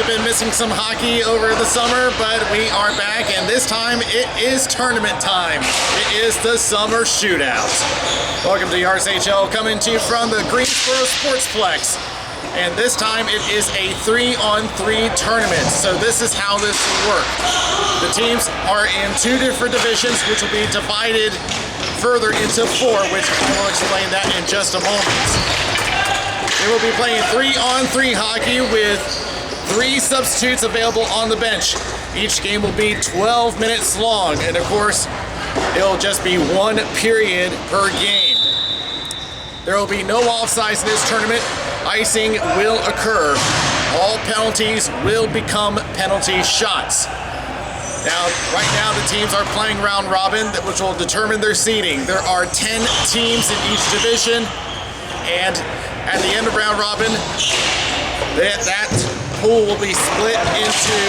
been missing some hockey over the summer, but we are back, and this time it is tournament time. It is the Summer Shootout. Welcome to the Rshl, coming to you from the Greensboro Sportsplex. And this time it is a 3-on-3 tournament. So this is how this will work. The teams are in 2 different divisions, which will be divided further into 4, which I will explain that in just a moment. They will be playing 3-on-3 hockey with 3 substitutes available on the bench. Each game will be 12 minutes long, and of course, it'll just be 1 period per game. There will be no offsides in this tournament. Icing will occur. All penalties will become penalty shots. Now, right now, the teams are playing round robin, which will determine their seeding. There are 10 teams in each division, and at the end of round robin, that pool will be split into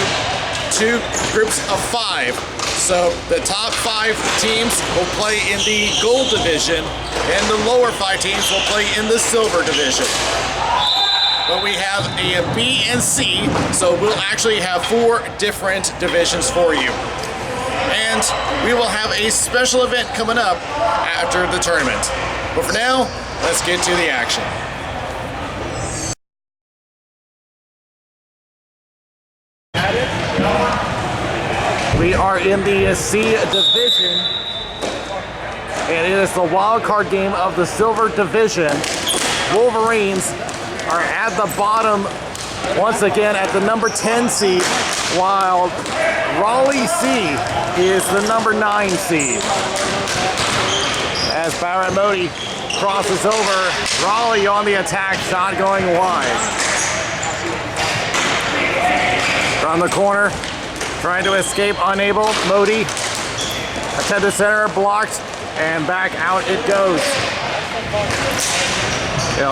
2 groups of 5. So the top 5 teams will play in the gold division, and the lower 5 teams will play in the silver division. But we have a B and C, so we'll actually have 4 different divisions for you. And we will have a special event coming up after the tournament. But for now, let's get to the action. We are in the C division, and it is the wild card game of the silver division. Wolverines are at the bottom once again at the number 10 seed, while Raleigh C is the number 9 seed. As Barrett Modi crosses over, Raleigh on the attack, shot going wide. From the corner, trying to escape, unable. Modi, attended center, blocked, and back out it goes.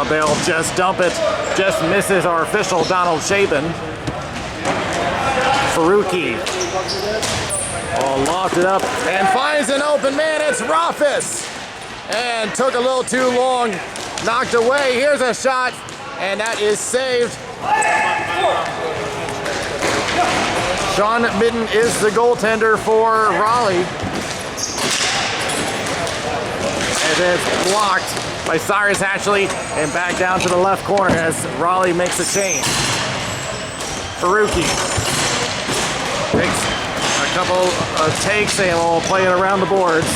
They'll just dump it. Just misses our official, Donald Shaban. Faruqi. Locked it up and finds an open man. It's Rafis. And took a little too long. Knocked away. Here's a shot. And that is saved. Sean Midden is the goaltender for Raleigh. And it's blocked by Cyrus Ashley and back down to the left corner as Raleigh makes a change. Faruqi takes a couple of takes and will play it around the boards.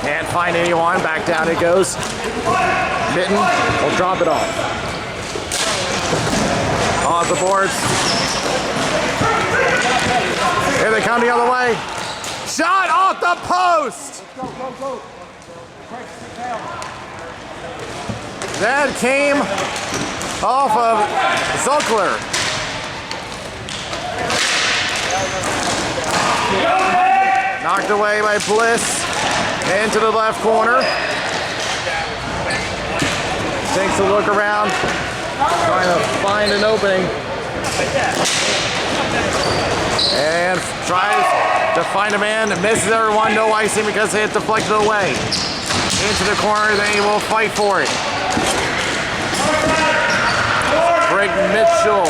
Can't find anyone. Back down it goes. Midden will drop it off. On the boards. Here they come the other way. Shot off the post! Go. That came off of Zuckler. Knocked away by Bliss. Into the left corner. Takes a look around. Trying to find an opening. And tries to find a man, misses everyone, no icing because it deflected away. Into the corner, they will fight for it. Greg Mitchell.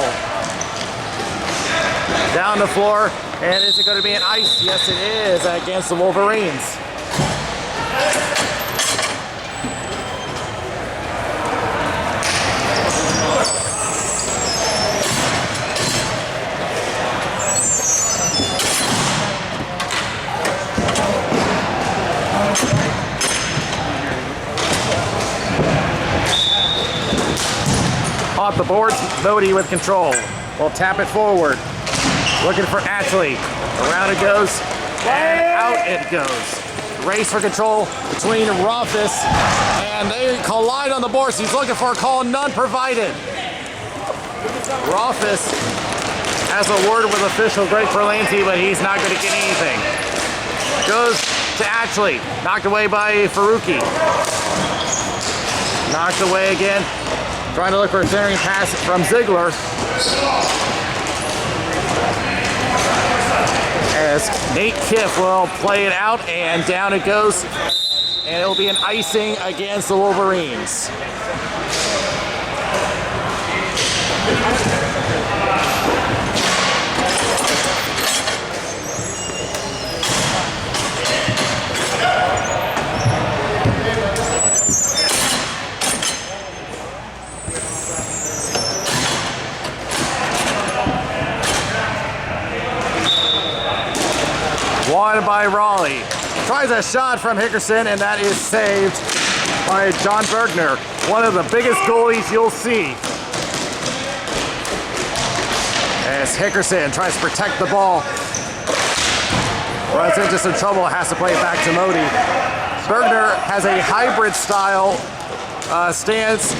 Down the floor, and is it going to be an ice? Yes, it is against the Wolverines. Off the boards, Modi with control. Will tap it forward. Looking for Ashley. Around it goes, and out it goes. Race for control between Rafis, and they collide on the boards. He's looking for a call, none provided. Rafis has a word with official Greg Berlanti, but he's not going to get anything. Goes to Ashley, knocked away by Faruqi. Knocked away again. Trying to look for a centering pass from Ziegler. As Nate Kiff will play it out, and down it goes and it'll be an icing against the Wolverines. Won by Raleigh. Tries a shot from Hickerson, and that is saved by John Bergner, one of the biggest goalies you'll see. As Hickerson tries to protect the ball, runs into some trouble, has to play it back to Modi. Bergner has a hybrid style stance,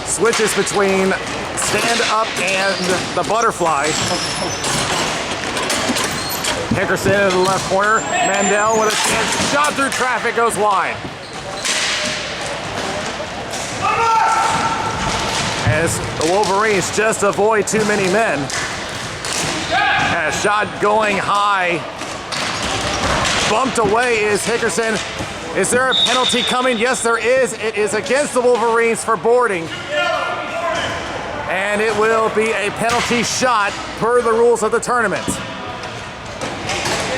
switches between stand up and the butterfly. Hickerson in the left corner. Mandel with a chance. Shot through traffic, goes wide. As the Wolverines just avoid too many men. And a shot going high. Bumped away is Hickerson. Is there a penalty coming? Yes, there is. It is against the Wolverines for boarding. And it will be a penalty shot per the rules of the tournament.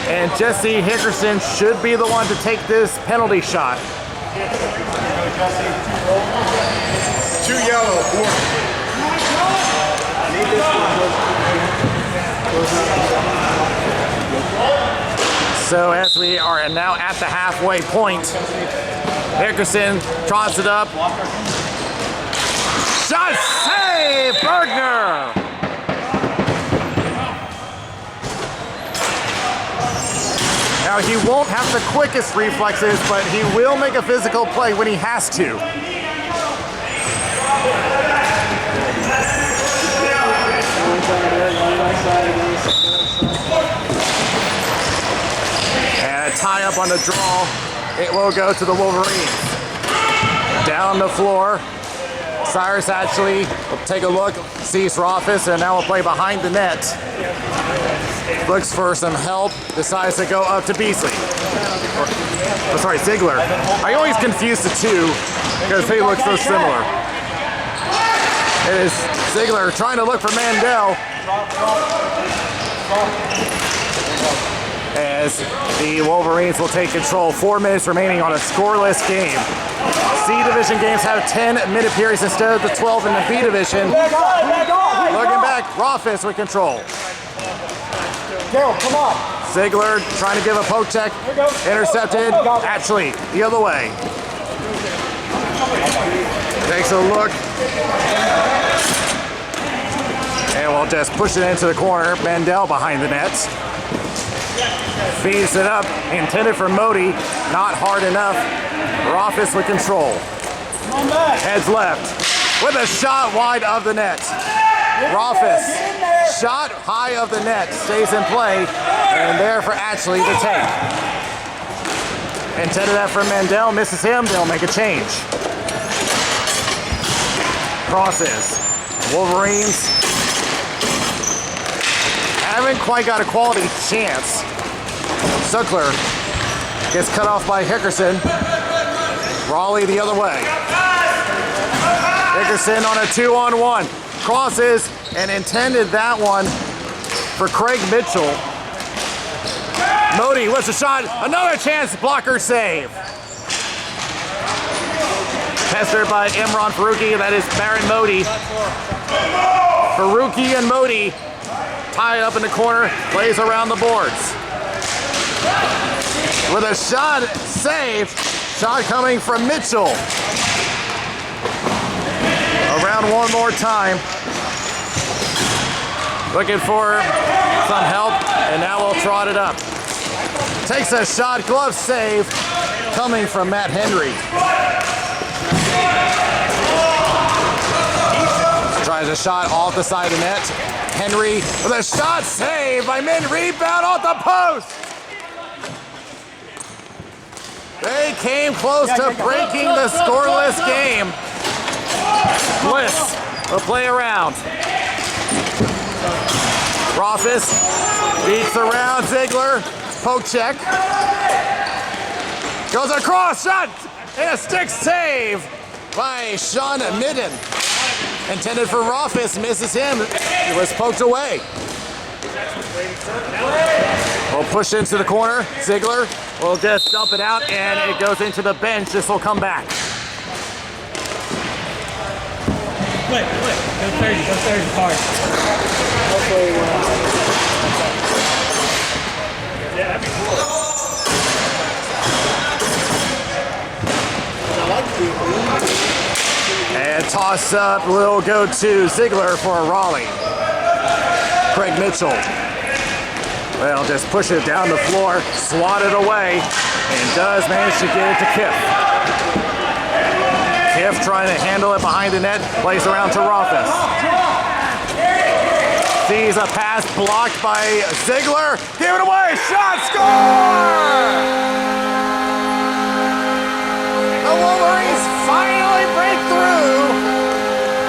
And Jesse Hickerson should be the one to take this penalty shot. 2 yellow. So as we are now at the halfway point, Hickerson trots it up. Shot save, Bergner! Now, he won't have the quickest reflexes, but he will make a physical play when he has to. And a tie up on the draw. It will go to the Wolverines. Down the floor. Cyrus actually will take a look, sees Rothfuss, and now will play behind the net. Looks for some help, decides to go up to Beasley. Ziegler. I always confuse the two because they look so similar. It is Ziegler trying to look for Mandel. As the Wolverines will take control. 4 minutes remaining on a scoreless game. C Division games have 10-minute periods instead of the 12 in the B Division. Looking back, Rothfuss with control. Carol, come on. Ziegler trying to give a poke check. Intercepted. Actually, the other way. Takes a look. And we'll just push it into the corner. Mandel behind the nets. Feeds it up. Intended for Modi. Not hard enough. Rothfuss with control. Heads left. With a shot wide of the net. Rothfuss. Shot high of the net, stays in play, and there for Ashley to take. Intended that for Mandel, misses him, they'll make a change. Crosses. Wolverines haven't quite got a quality chance. Zuckler gets cut off by Hickerson. Raleigh the other way. Hickerson on a 2-on-1. Crosses and intended that one for Craig Mitchell. Modi with a shot, another chance, blocker save. Pestered by Imran Faruqi, that is Baron Modi. Faruqi and Modi tied up in the corner, plays around the boards. With a shot saved, shot coming from Mitchell. Around one more time. Looking for some help, and now we'll trot it up. Takes a shot, glove save, coming from Matt Henry. Tries a shot off the side of the net. Henry with a shot saved by Min, rebound off the post. They came close to breaking the scoreless game. Bliss will play around. Rothfuss beats around Ziegler. Poke check. Goes across, shot, and a stick save by Sean Midden. Intended for Rothfuss, misses him. It was poked away. We'll push into the corner. Ziegler will just dump it out, and it goes into the bench. This will come back. Go 30 hard. Yeah, that'd be cool. And toss up will go to Ziegler for a Raleigh. Craig Mitchell. Well, just push it down the floor, swat it away, and does manage to get it to Kiff. Kiff trying to handle it behind the net, plays around to Rothfuss. Sees a pass blocked by Ziegler. Give it away, shot, score! The Wolverines finally break through.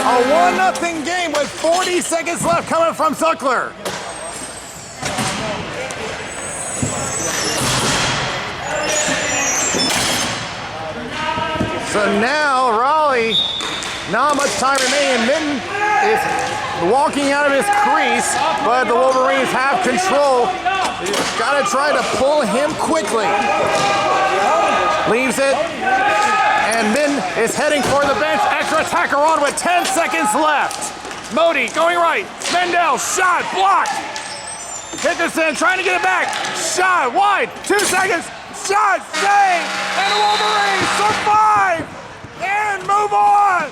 A 1-0 game with 40 seconds left coming from Zuckler. So now Raleigh, not much time remaining. Midden is walking out of his crease, but the Wolverines have control. Got to try to pull him quickly. Leaves it, and Midden is heading for the bench. Extra attacker on with 10 seconds left. Modi going right. Mendel, shot, blocked. Hickerson trying to get it back. Shot, wide, 2 seconds. Shot, save, and the Wolverines survive and move on.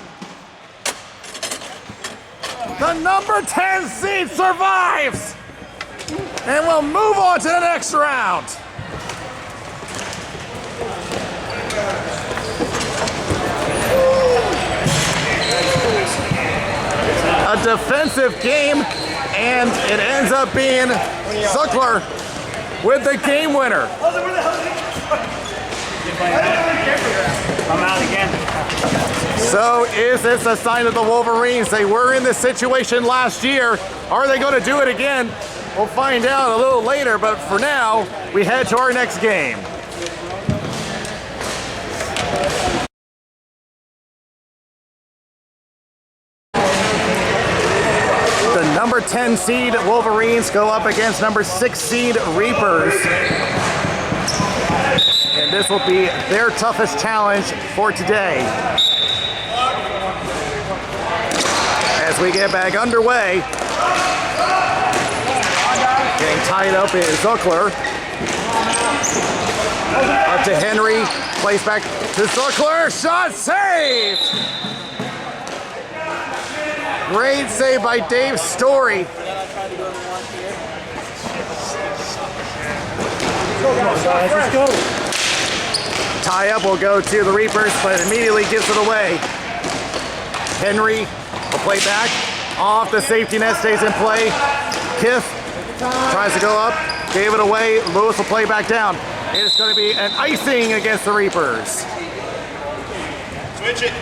The number 10 seed survives and will move on to the next round. A defensive game, and it ends up being Zuckler with the game winner. I'm out again. So is this a sign of the Wolverines? They were in this situation last year. Are they going to do it again? We'll find out a little later, but for now, we head to our next game. The number 10 seed Wolverines go up against number 6 seed Reapers. And this will be their toughest challenge for today. As we get back underway, getting tied up is Zuckler. Up to Henry, plays back to Zuckler, shot saved! Great save by Dave Story. Let's go. Tie up will go to the Reapers, but immediately gives it away. Henry will play back. Off the safety net, stays in play. Kiff tries to go up, gave it away. Lewis will play back down. It is going to be an icing against the Reapers. Switch it.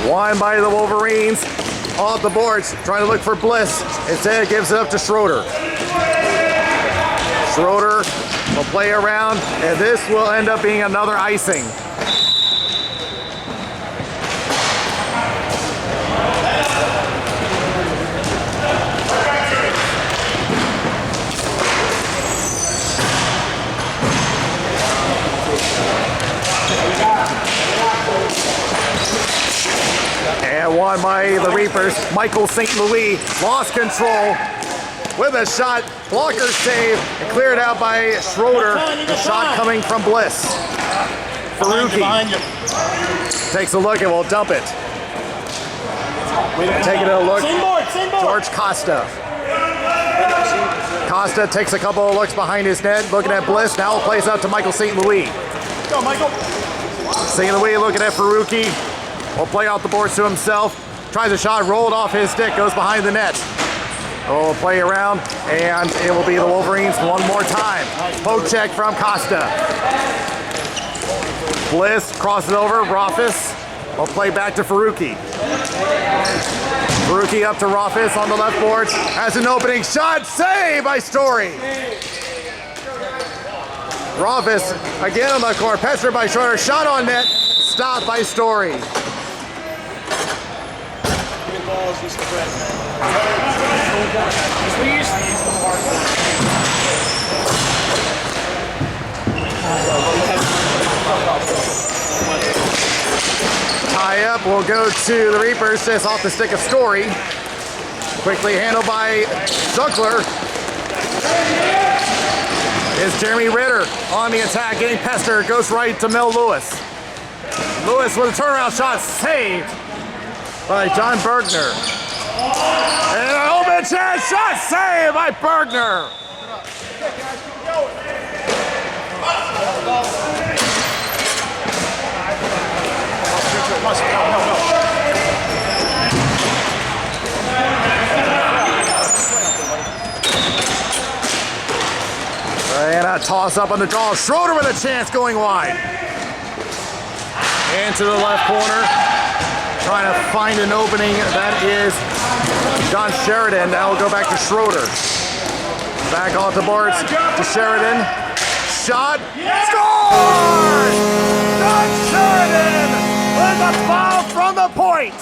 Won by the Wolverines. Off the boards, trying to look for Bliss. Instead, it gives it up to Schroeder. Schroeder will play around, and this will end up being another icing. And won by the Reapers. Michael St. Louis lost control with a shot. Blocker save and cleared out by Schroeder. The shot coming from Bliss. Faruqi takes a look and will dump it. Taking a look. Same board. George Costa. Costa takes a couple of looks behind his net, looking at Bliss. Now plays out to Michael St. Louis. Go, Michael. St. Louis looking at Faruqi. Will play out the boards to himself. Tries a shot, rolled off his stick, goes behind the net. Will play around, and it will be the Wolverines one more time. Poke check from Costa. Bliss crosses over. Rofus will play back to Faruqi. Faruqi up to Rofus on the left boards. Has an opening shot. Save by Story. Rofus again on the corner. Pestered by Schroeder. Shot on net. Stopped by Story. Tie up will go to the Reapers, just off the stick of Story. Quickly handled by Zuckler. Is Jeremy Ritter on the attack, getting pestered, goes right to Mel Lewis. Lewis with a turnaround shot, saved by John Bergner. And an open chance, shot saved by Bergner. And a toss up on the draw. Schroeder with a chance going wide. Into the left corner. Trying to find an opening. That is John Sheridan. Now we'll go back to Schroeder. Back off the boards to Sheridan. Shot. Score! John Sheridan with a foul from the point.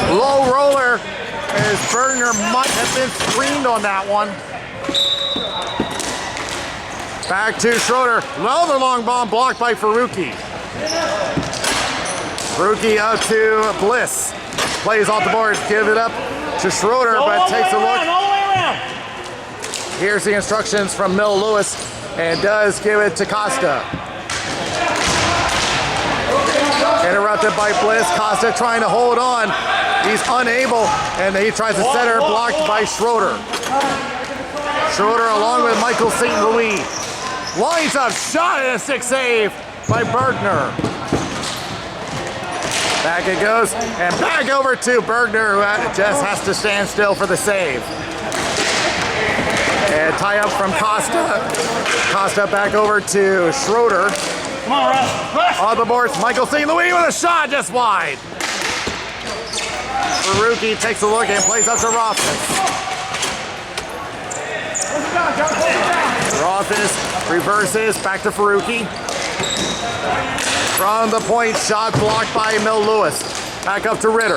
Low roller as Bergner might have been screened on that one. Back to Schroeder. Another long bomb blocked by Faruqi. Faruqi up to Bliss. Plays off the board. Give it up to Schroeder, but takes a look. Here's the instructions from Mel Lewis and does give it to Costa. Interrupted by Bliss. Costa trying to hold on. He's unable, and he tries to center, blocked by Schroeder. Schroeder along with Michael St. Louis. Lines up, shot, and a stick save by Bergner. Back it goes, and back over to Bergner, who just has to stand still for the save. And tie up from Costa. Costa back over to Schroeder. Come on, Russ. On the boards, Michael St. Louis with a shot just wide. Faruqi takes a look and plays up to Rofus. Rofus reverses back to Faruqi. From the point, shot blocked by Mel Lewis. Back up to Ritter.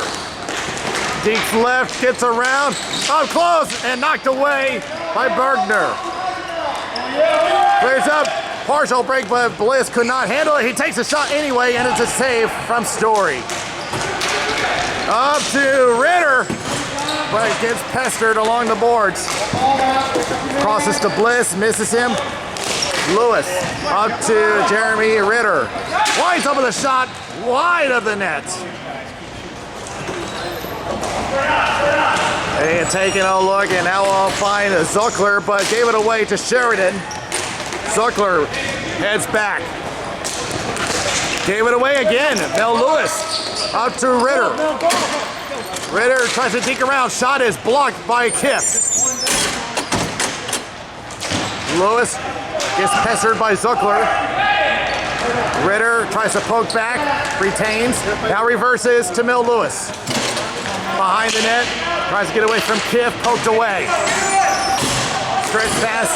Deep left, gets around, up close, and knocked away by Bergner. Clears up, partial break, but Bliss could not handle it. He takes a shot anyway, and it's a save from Story. Up to Ritter, but gets pestered along the boards. Crosses to Bliss, misses him. Lewis up to Jeremy Ritter. Winds up with a shot wide of the net. And taking a look, and now I'll find Zuckler, but gave it away to Sheridan. Zuckler heads back. Gave it away again. Mel Lewis up to Ritter. Ritter tries to deke around. Shot is blocked by Kiff. Lewis gets pestered by Zuckler. Ritter tries to poke back, retains, now reverses to Mel Lewis. Behind the net, tries to get away from Kiff, poked away. Stretch pass,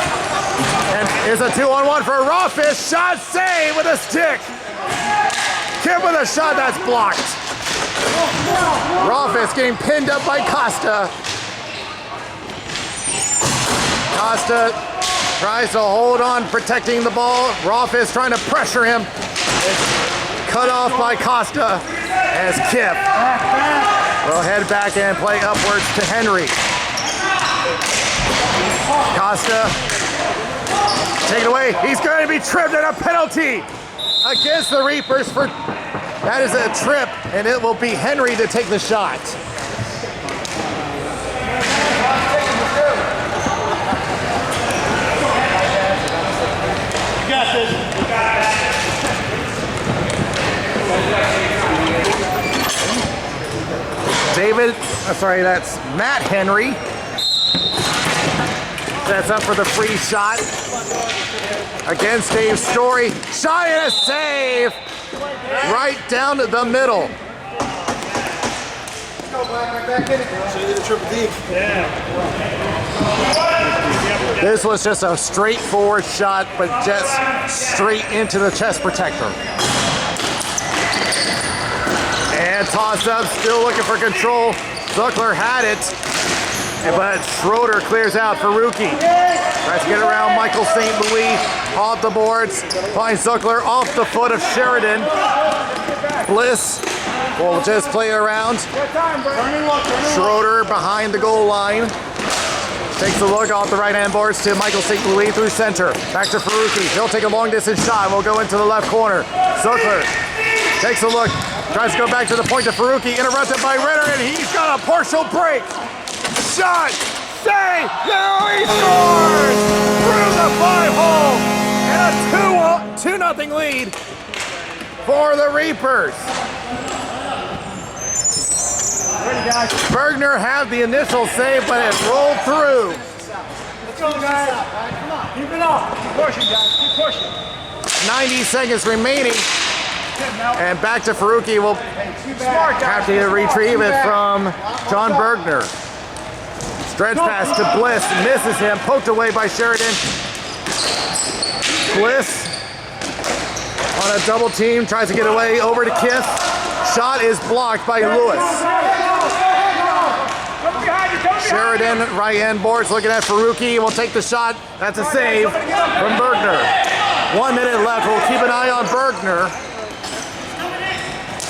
and is a 2-on-1 for Rofus. Shot saved with a stick. Kiff with a shot that's blocked. Rofus getting pinned up by Costa. Costa tries to hold on, protecting the ball. Rofus trying to pressure him. It's cut off by Costa as Kiff will head back and play upwards to Henry. Costa, take it away. He's going to be tripped, and a penalty against the Reapers for, that is a trip, and it will be Henry to take the shot. You got this. David, sorry, that's Matt Henry. Sets up for the free shot. Against Dave Story. Shot and a save. Right down to the middle. This was just a straightforward shot, but just straight into the chest protector. And toss up, still looking for control. Zuckler had it, but Schroeder clears out for Rookie. Tries to get around Michael St. Louis off the boards. Finds Zuckler off the foot of Sheridan. Bliss will just play around. Schroeder behind the goal line. Takes a look off the right-hand boards to Michael St. Louis through center. Back to Faruqi. He'll take a long-distance shot. Will go into the left corner. Zuckler takes a look. Tries to go back to the point to Faruqi. Interrupted by Ritter, and he's got a partial break. Shot. Save. Now he scores through the 5-hole. And a 2-0 lead for the Reapers. Bergner had the initial save, but it rolled through. Let's go, guys. Come on. Keep it up. Keep pushing, guys. Keep pushing. 90 seconds remaining. And back to Faruqi. Will have to retrieve it from John Bergner. Stretch pass to Bliss. Misses him. Poked away by Sheridan. Bliss on a double team. Tries to get away over to Kiss. Shot is blocked by Lewis. Sheridan, right end boards, looking at Faruqi. Will take the shot. That's a save from Bergner. 1 minute left. We'll keep an eye on Bergner.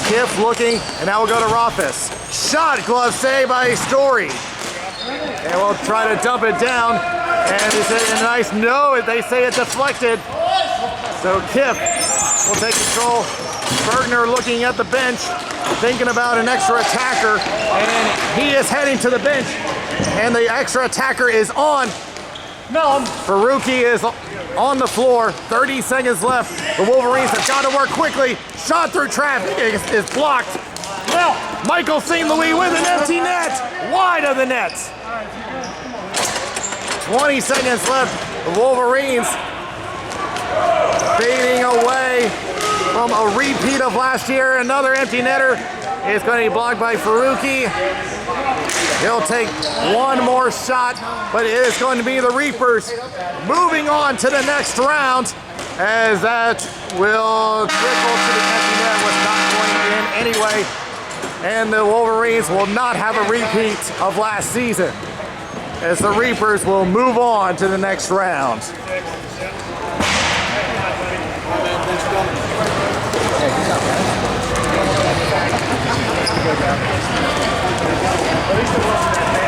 Kiff looking, and now we'll go to Rothfuss. Shot, glove save by Story. And we'll try to dump it down. And is it a nice no? They say it deflected. So Kiff will take control. Bergner looking at the bench, thinking about an extra attacker, and he is heading to the bench. And the extra attacker is on. Faruqi is on the floor. 30 seconds left. The Wolverines have got to work quickly. Shot through traffic is blocked. Michael St. Louis with an empty net. Wide of the net. 20 seconds left. The Wolverines fading away from a repeat of last year. Another empty netter is going to be blocked by Faruqi. He'll take one more shot, but it is going to be the Reapers moving on to the next round, as that will trickle to the empty net, was not going in anyway. And the Wolverines will not have a repeat of last season, as the Reapers will move on to the next round.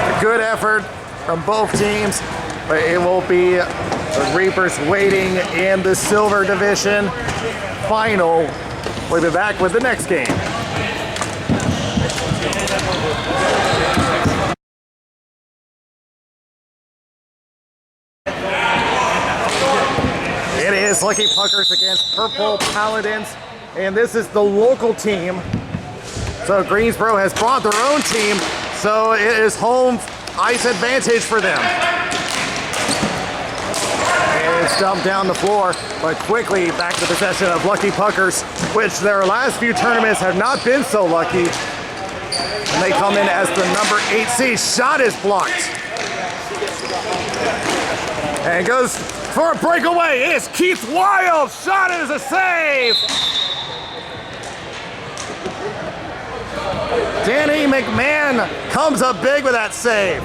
A good effort from both teams, but it will be the Reapers waiting in the silver division final. We'll be back with the next game. It is Lucky Puckers against Purple Paladins, and this is the local team. So Greensboro has brought their own team, so it is home ice advantage for them. And it's dumped down the floor, but quickly back to possession of Lucky Puckers, which their last few tournaments have not been so lucky. And they come in as the number 8 seed. Shot is blocked. And goes for a breakaway. It's Keith Wild. Shot is a save. Danny McMahon comes up big with that save.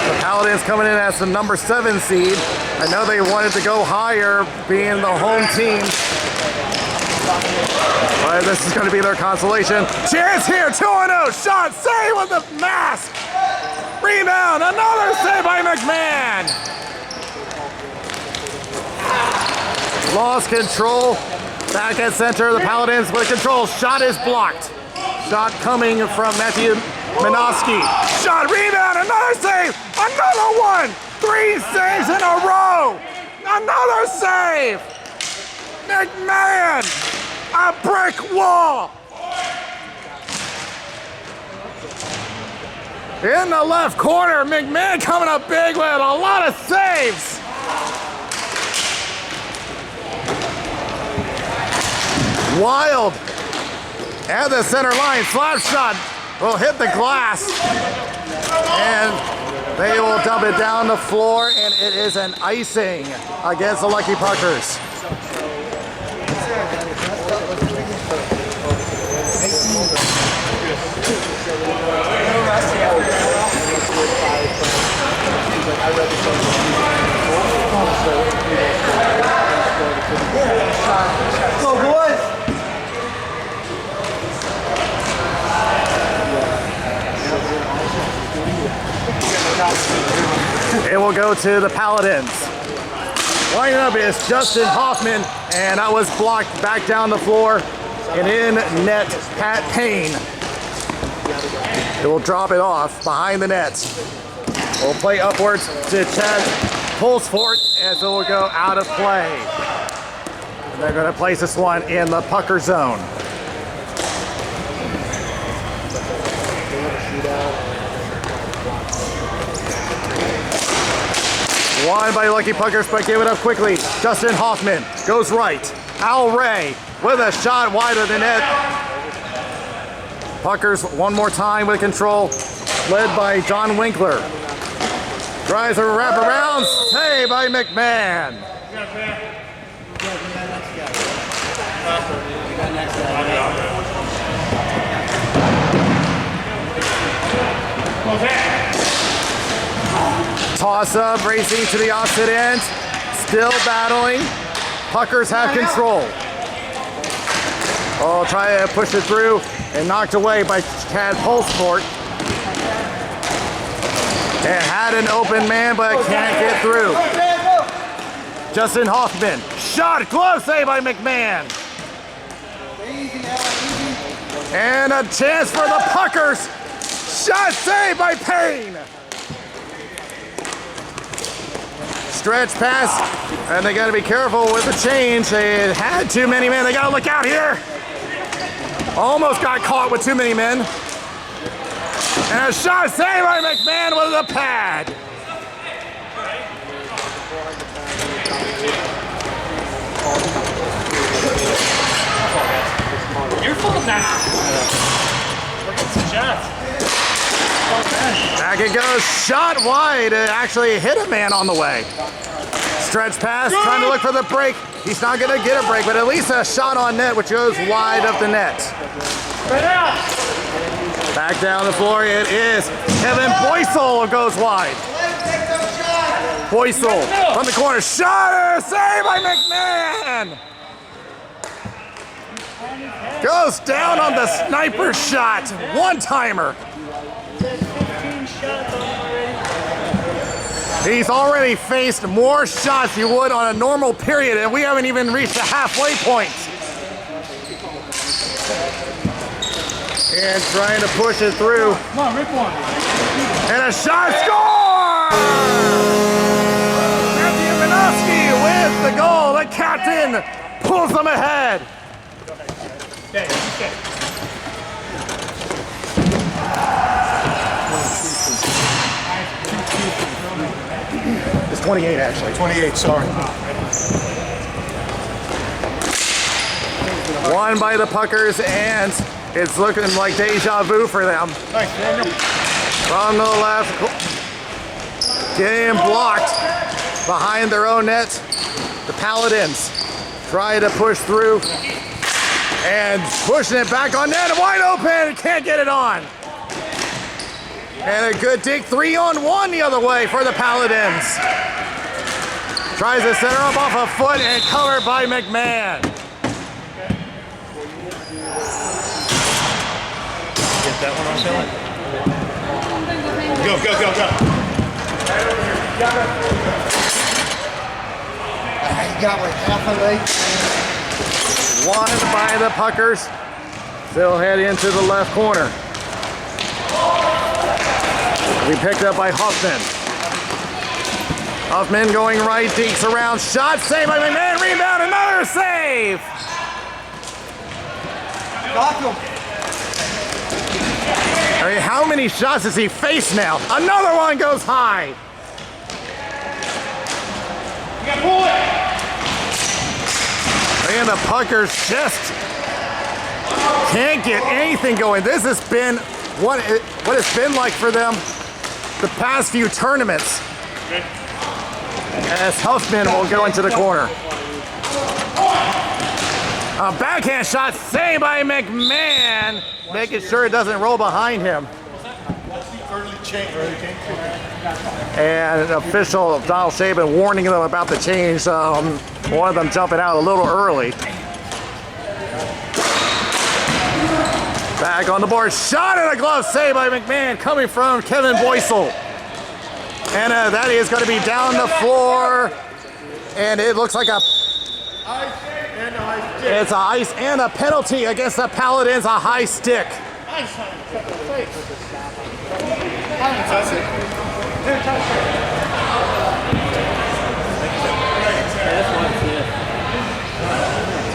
The Paladins coming in as the number 7 seed. I know they wanted to go higher, being the home team. But this is going to be their consolation. Chance here, 2-0. Shot, save with the mask. Rebound, another save by McMahon. Lost control. Back at center, the Paladins with control. Shot is blocked. Shot coming from Matthew Minoski. Shot, rebound, another save. Another one. 3 saves in a row. Another save. McMahon a brick wall. In the left corner, McMahon coming up big with a lot of saves. Wild at the center line, slap shot will hit the glass, and they will dump it down the floor, and it is an icing against the Lucky Puckers. Go, boys! It will go to the Paladins. Lining up is Justin Hoffman, and that was blocked back down the floor. And in net, Pat Payne. It will drop it off behind the net. We'll play upwards to Chad Pulsfort as it will go out of play. And they're going to place this one in the pucker zone. Won by Lucky Puckers, but gave it up quickly. Justin Hoffman goes right. Al Ray with a shot wide of the net. Puckers one more time with control, led by John Winkler. Tries a wraparound, save by McMahon. Toss up, racing to the opposite end. Still battling. Puckers have control. Oh, try to push it through and knocked away by Chad Pulsfort. And had an open man, but can't get through. Justin Hoffman, shot, glove save by McMahon. And a chance for the Puckers. Shot save by Payne. Stretch pass, and they got to be careful with the change. They had too many men. They got to look out here. Almost got caught with too many men. And a shot saved by McMahon with a pad. You're full of that. We're getting some shots. Back it goes, shot wide. It actually hit a man on the way. Stretch pass, trying to look for the break. He's not going to get a break, but at least a shot on net, which goes wide of the net. Back down the floor, it is Kevin Boysel goes wide. Boysel from the corner, shot, saved by McMahon. Goes down on the sniper shot, one-timer. He's already faced more shots you would on a normal period, and we haven't even reached the halfway point. And trying to push it through. Come on, rip one. And a shot, score! Matthew Minovsky with the goal. The captain pulls them ahead. Okay, okay. It's 28, actually. 28, sorry. Won by the Puckers, and it's looking like deja vu for them. Thanks, Daniel. From the left, getting blocked behind their own net. The Paladins try to push through, and pushing it back on net, wide open, can't get it on. And a good dig, 3-on-1 the other way for the Paladins. Tries to center up off a foot and covered by McMahon. Get that one on Shelley. Go, go, go, go. You got like half a leg. Won by the Puckers. Still head into the left corner. We picked up by Huffman. Huffman going right, deeks around, shot, save by McMahon, rebound, another save! I mean, how many shots does he face now? Another one goes high. And the Puckers just can't get anything going. This has been what it's been like for them the past few tournaments. As Huffman will go into the corner. A backhand shot saved by McMahon, making sure it doesn't roll behind him. And official Donald Shaban warning them about the change. One of them jumping out a little early. Back on the board, shot in a glove, saved by McMahon, coming from Kevin Boysel. And that is going to be down the floor. And it looks like it's a ice and a penalty against the Paladins, a high stick. Let's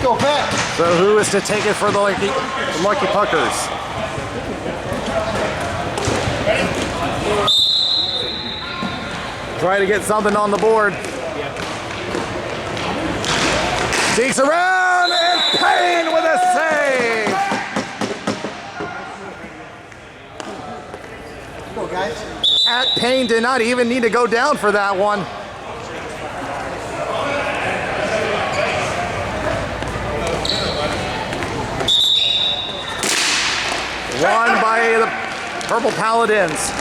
go back. So who is to take it for the Lucky Puckers? Try to get something on the board. Sneaks around and Payne with a save. Go, guys. Pat Payne did not even need to go down for that one. Won by the Purple Paladins.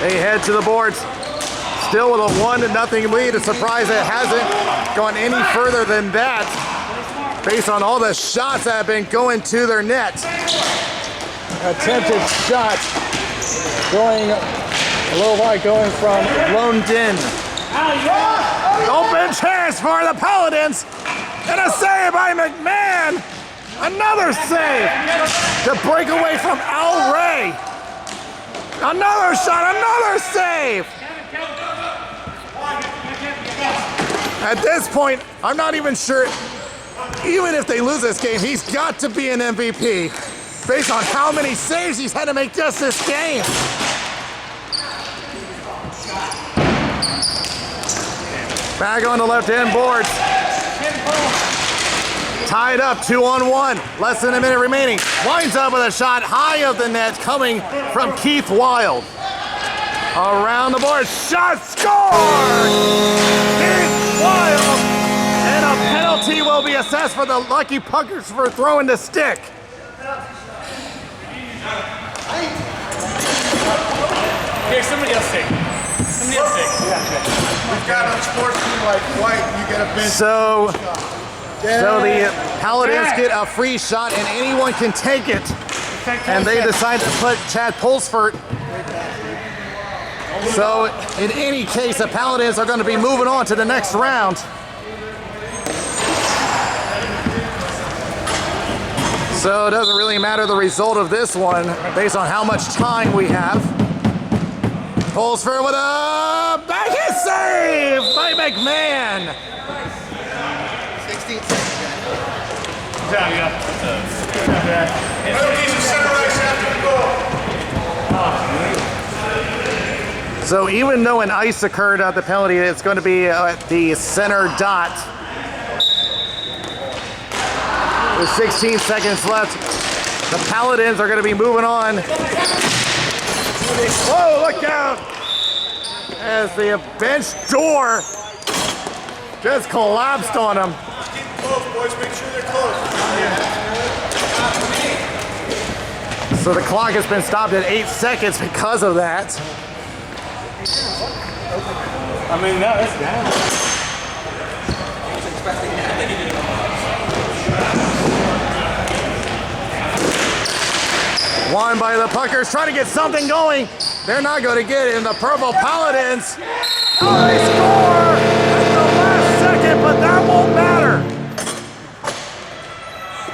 They head to the boards. Still with a 1-0 lead. It's surprised it hasn't gone any further than that based on all the shots that have been going to their net. Attempted shot going a little wide, going from London. Open chance for the Paladins. And a save by McMahon. Another save to break away from Al Ray. Another shot, another save. At this point, I'm not even sure, even if they lose this game, he's got to be an MVP based on how many saves he's had to make just this game. Back on the left-hand boards. Tied up 2-on-1, less than a minute remaining. Winds up with a shot high of the net coming from Keith Wild. Around the board, shot scored! Keith Wild! And a penalty will be assessed for the Lucky Puckers for throwing the stick. Here, somebody else take. Somebody else take. We've got on sports team like White, you get a bench. So the Paladins get a free shot and anyone can take it. And they decide to put Chad Pulsford. So in any case, the Paladins are going to be moving on to the next round. So it doesn't really matter the result of this one based on how much time we have. Pulsford with a backhand save by McMahon. 16 seconds. So even though an ice occurred at the penalty, it's going to be at the center dot. With 16 seconds left, the Paladins are going to be moving on. Whoa, look out! As the bench door just collapsed on them. Keep them close, boys. Make sure they're close. So the clock has been stopped at 8 seconds because of that. I mean, no, it's down. Won by the Puckers, trying to get something going. They're not going to get it in the Purple Paladins. Oh, they score at the last second, but that won't matter.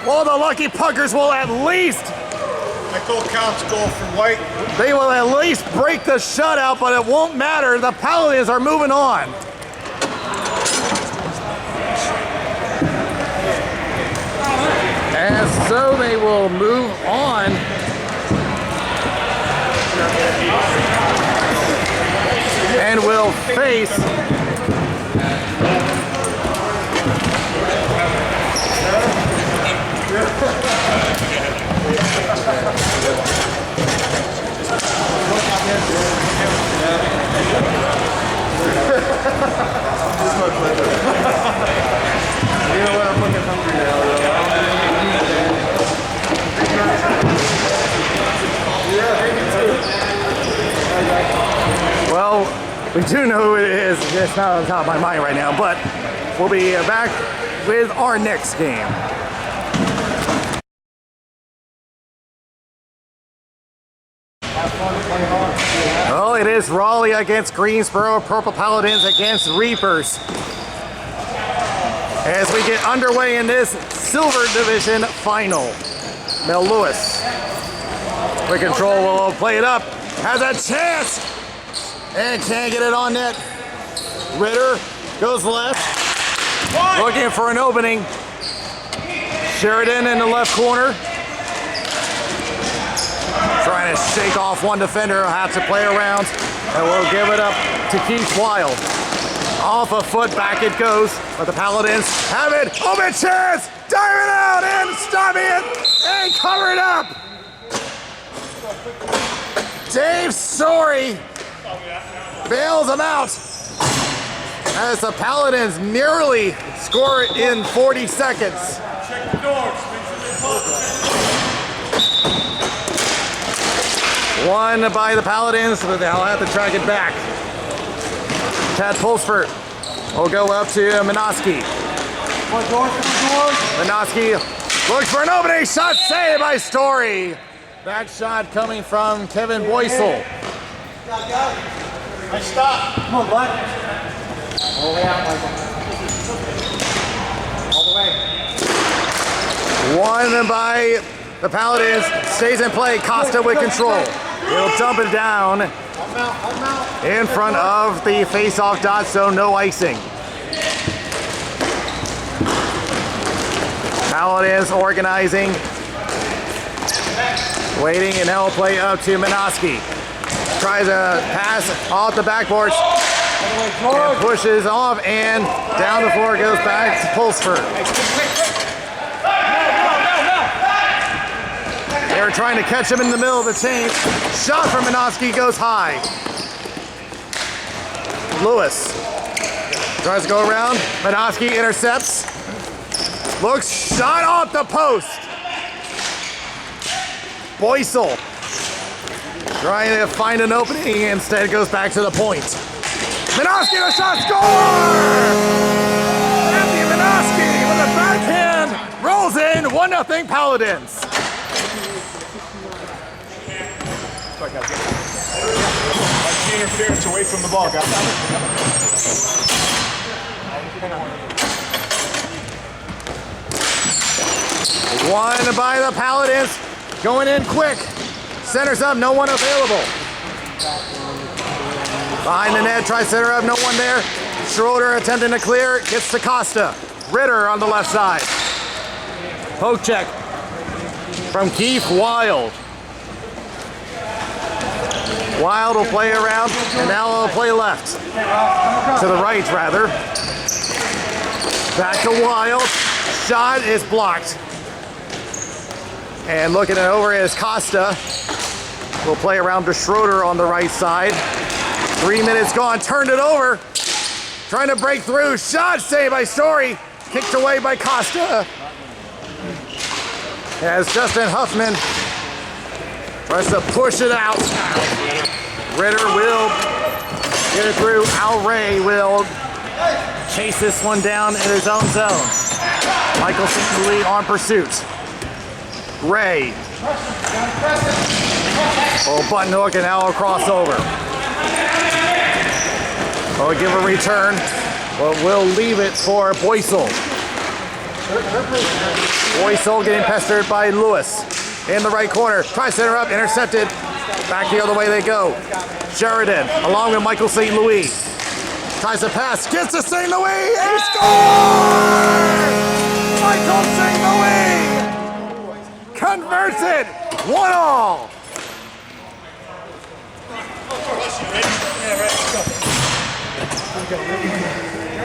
Well, the Lucky Puckers will at least... That goal counts, goal for White. They will at least break the shutout, but it won't matter. The Paladins are moving on. And so will move on. And will face You know what? I'm fucking hungry now. Well, we do know who it is. It's not on top of my mind right now, but we'll be back with our next game. Well, it is Raleigh against Greensboro, Purple Paladins against Reapers. As we get underway in this Silver Division final. Mel Lewis, with control, will play it up, has a chance, and can't get it on net. Ritter goes left, looking for an opening. Sheridan in the left corner, trying to shake off one defender. Will have to play around, and we'll give it up to Keith Wild. Off a foot, back it goes, but the Paladins have it. Open chance, dive it out, and stopping it, and cover it up. Dave Story bails him out as the Paladins nearly score it in 40 seconds. Check the doors. Won by the Paladins, but they'll have to track it back. Tad Pulsford will go up to Minoski. Minoski looks for an opening shot, saved by Story. That shot coming from Kevin Boysel. Nice stop. Come on, bud. All the way out, Michael. All the way. Won by the Paladins, stays in play. Costa with control. He'll dump it down in front of the face-off dot, so no icing. Paladins organizing, waiting, and now will play up to Minoski. Tries a pass off the backboards and pushes off, and down the floor goes back to Pulsford. They're trying to catch him in the middle of the chain. Shot from Minoski goes high. Lewis tries to go around. Minoski intercepts. Looks, shot off the post. Boysel trying to find an opening, instead goes back to the point. Minoski, the shot, score! Anthony Minoski with a backhand, rolls in, 1-0 Paladins. Interference away from the ball, guys. Won by the Paladins, going in quick. Centers up, no one available. Behind the net, tries center up, no one there. Schroeder attempting to clear, gets to Costa. Ritter on the left side. Poke check from Keith Wild. Wild will play around, and now he'll play left. To the right, rather. Back to Wild. Shot is blocked. And looking it over is Costa. We'll play around to Schroeder on the right side. 3 minutes gone, turned it over. Trying to break through, shot saved by Story. Kicked away by Costa. As Justin Huffman tries to push it out. Ritter will get it through. Al Ray will chase this one down in his own zone. Michael St. Louis on pursuit. Ray. Oh, button hook and now a crossover. We'll give a return, but we'll leave it for Boysel. Boysel getting pestered by Lewis. In the right corner, tries to center up, intercepted. Back the other way they go. Sheridan, along with Michael St. Louis. Tries to pass, gets to St. Louis, and he scores! Michael St. Louis converts it. 1-all.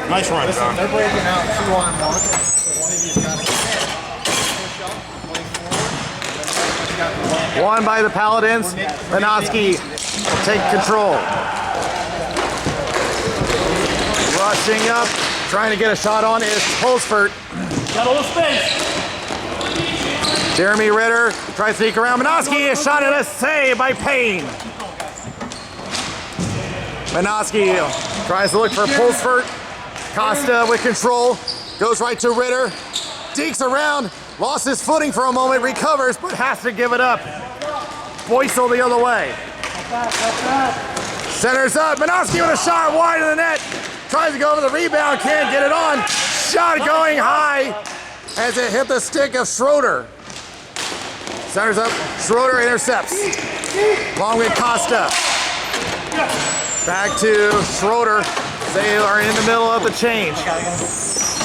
Nice run, John. They're breaking out 2-on mark, so one of you's got to push up, play forward. Won by the Paladins. Minoski will take control. Rushing up, trying to get a shot on is Pulsford. Got a little space. Jeremy Ritter tries to sneak around. Minoski is shot at a save by Payne. Minoski tries to look for Pulsford. Costa with control, goes right to Ritter. Dekes around, lost his footing for a moment, recovers, but has to give it up. Boycel the other way. Centers up, Minoski with a shot wide of the net. Tries to go over the rebound, can't get it on. Shot going high as it hit the stick of Schroeder. Centers up, Schroeder intercepts. Along with Costa. Back to Schroeder. They are in the middle of the change.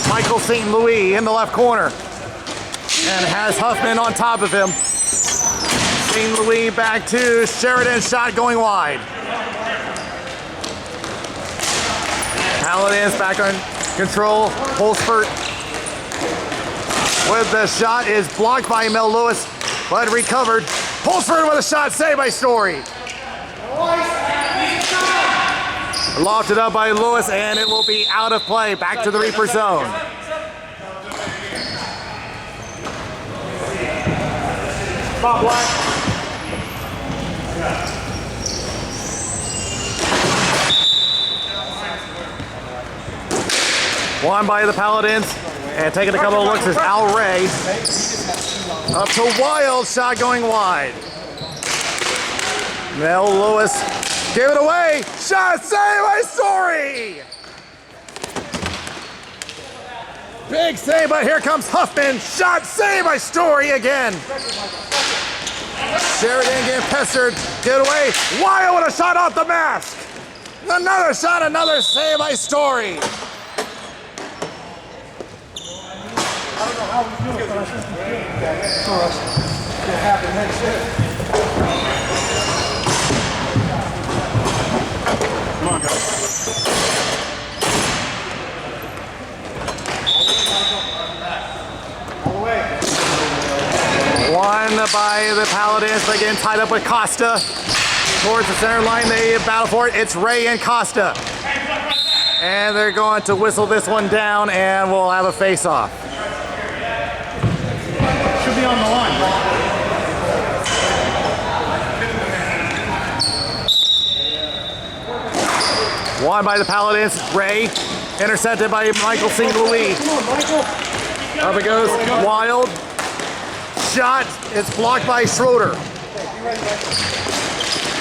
Michael St. Louis in the left corner. And has Huffman on top of him. St. Louis back to Sheridan, shot going wide. Paladins back on control. Pulsford with the shot is blocked by Mel Lewis, but recovered. Pulsford with a shot saved by Story. Lofted up by Lewis, and it will be out of play. Back to the Reaper zone. Bob Black. Won by the Paladins, and taking a couple of looks is Al Ray. Up to Wild, shot going wide. Mel Lewis, give it away. Shot saved by Story. Big save, but here comes Huffman. Shot saved by Story again. Sheridan getting pestered. Get it away. Wild with a shot off the mask. Another shot, another save by Story. I don't know how we do it, but I think we did that for us to happen next year. Come on, guys. All the way. Won by the Paladins. They get tied up with Costa. Towards the center line, they battle for it. It's Ray and Costa. And they're going to whistle this one down, and we'll have a face-off. Should be on the line. Won by the Paladins. Ray intercepted by Michael St. Louis. Come on, Michael. Up it goes. Wild. Shot. It's blocked by Schroeder.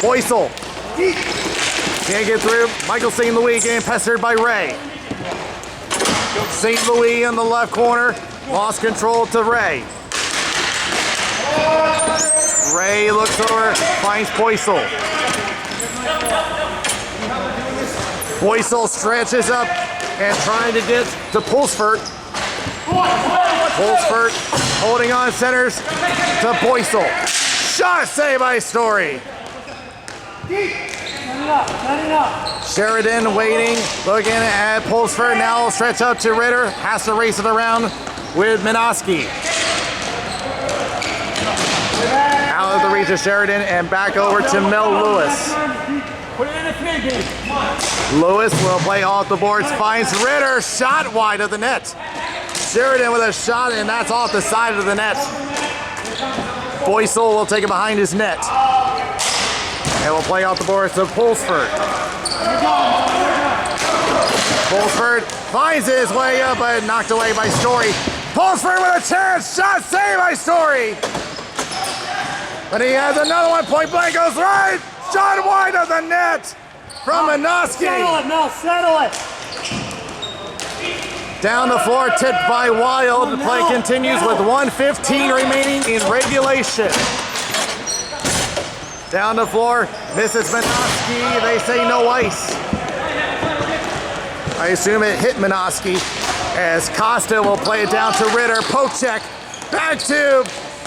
Boycel. Can't get through. Michael St. Louis getting pestered by Ray. St. Louis in the left corner. Lost control to Ray. Ray looks over, finds Boycel. Boycel stretches up and trying to get to Pulsford. Pulsford holding on, centers to Boycel. Shot saved by Story. Sheridan waiting, looking at Pulsford. Now stretch out to Ritter. Has to race it around with Minoski. Out of the reach of Sheridan and back over to Mel Lewis. Put it in the free game. Lewis will play off the boards, finds Ritter, shot wide of the net. Sheridan with a shot, and that's off the side of the net. Boycel will take it behind his net. And will play off the boards to Pulsford. Pulsford finds his way up, but knocked away by Story. Pulsford with a chance, shot saved by Story. But he has another one, point blank, goes right. Shot wide of the net from Minoski. Settle it, Mel, settle it. Down the floor, tipped by Wild. The play continues with 1:15 remaining in regulation. Down the floor, misses Minoski. They say no ice. I assume it hit Minoski as Costa will play it down to Ritter. Poke check, back to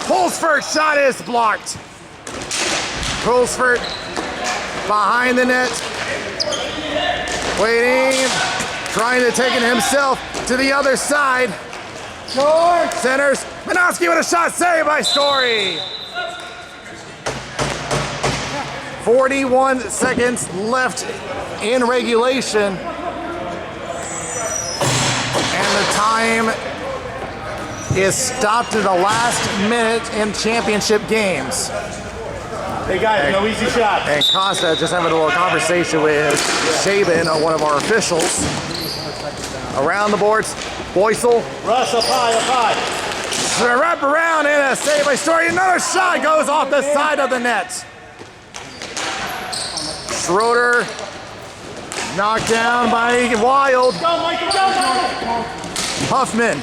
Pulsford shot is blocked. Pulsford behind the net. Waiting, trying to take it himself to the other side. Centers. Minoski with a shot saved by Story. 41 seconds left in regulation. And the time is stopped to the last minute in championship games. Hey guys, no easy shots. And Costa just having a little conversation with Shaban, one of our officials. Around the boards, Boysel. Russ up high, up high. Wrap around in a save by Story. Another shot goes off the side of the net. Schroeder knocked down by Wild. Go, Michael, go, Michael. Huffman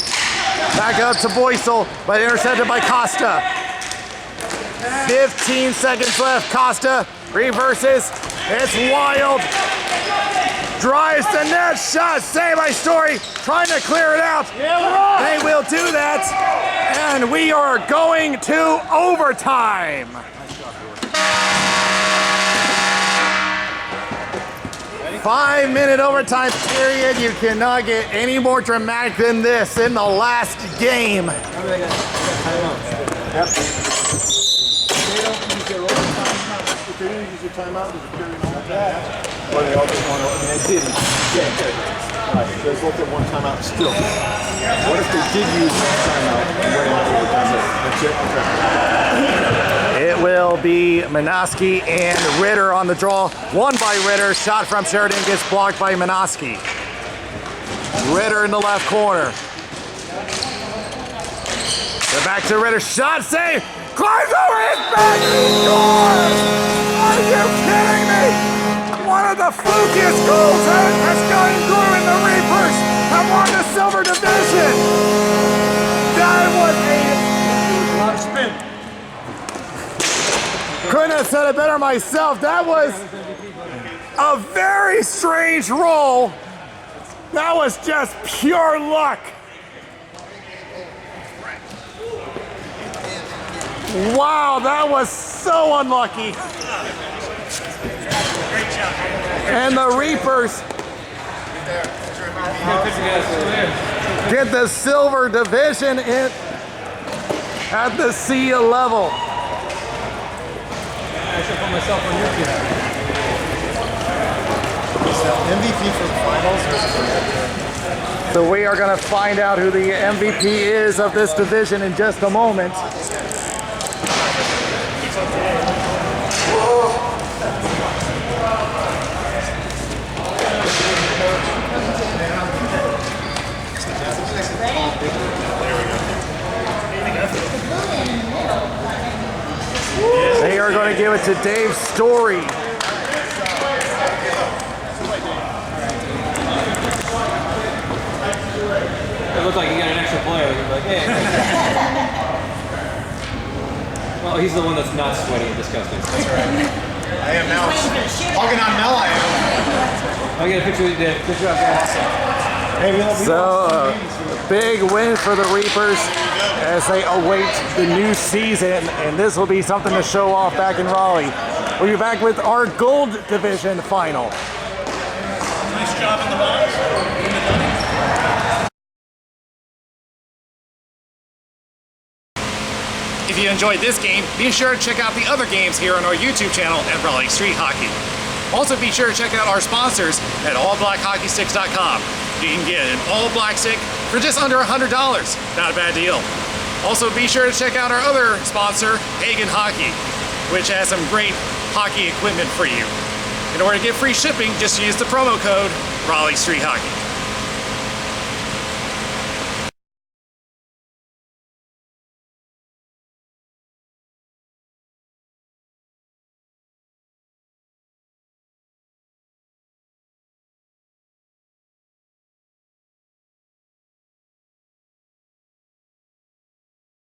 back up to Boysel, but intercepted by Costa. 15 seconds left. Costa reverses. It's Wild. Drives the net. Shot saved by Story. Trying to clear it out. They will do that. And we are going to overtime. 5-minute overtime period. You cannot get any more dramatic than this in the last game. They don't use their overtime. If they didn't use their timeout, there's a period on that. Or they all just want to, I mean, they didn't. Right, so let's look at one timeout still. What if they did use one timeout and went into overtime? That's it? Okay. It will be Minoski and Ritter on the draw. Won by Ritter. Shot from Sheridan gets blocked by Minoski. Ritter in the left corner. They're back to Ritter. Shot save. Climbs over his back and he scores! Are you kidding me? One of the flukiest goals has gone through in the Reapers have won the Silver Division. That was A lot of spin. couldn't have said it better myself. That was a very strange roll. That was just pure luck. Wow, that was so unlucky. And the Reapers get the Silver Division in at the C level. I should put myself on YouTube. MVP for the finals. So we are going to find out who the MVP is of this division in just a moment. They are going to give it to Dave Story. It looked like you got an extra player. You're like, hey. Well, he's the one that's not sweaty and disgusting. That's right. I am now. Hugging on Mel, I am. I'll get a picture of you, Dave. Good job, guys. Hey, So, a big win for the Reapers as they await the new season, and this will be something to show off back in Raleigh. We'll be back with our Gold Division final. Nice job in the box. If you enjoyed this game, be sure to check out the other games here on our YouTube channel at Raleigh Street Hockey. Also be sure to check out our sponsors at allblackhockeysticks.com. You can get an all black stick for just under $100. Not a bad deal. Also be sure to check out our other sponsor, Hagen Hockey, which has some great hockey equipment for you. In order to get free shipping, just use the promo code Raleigh Street Hockey.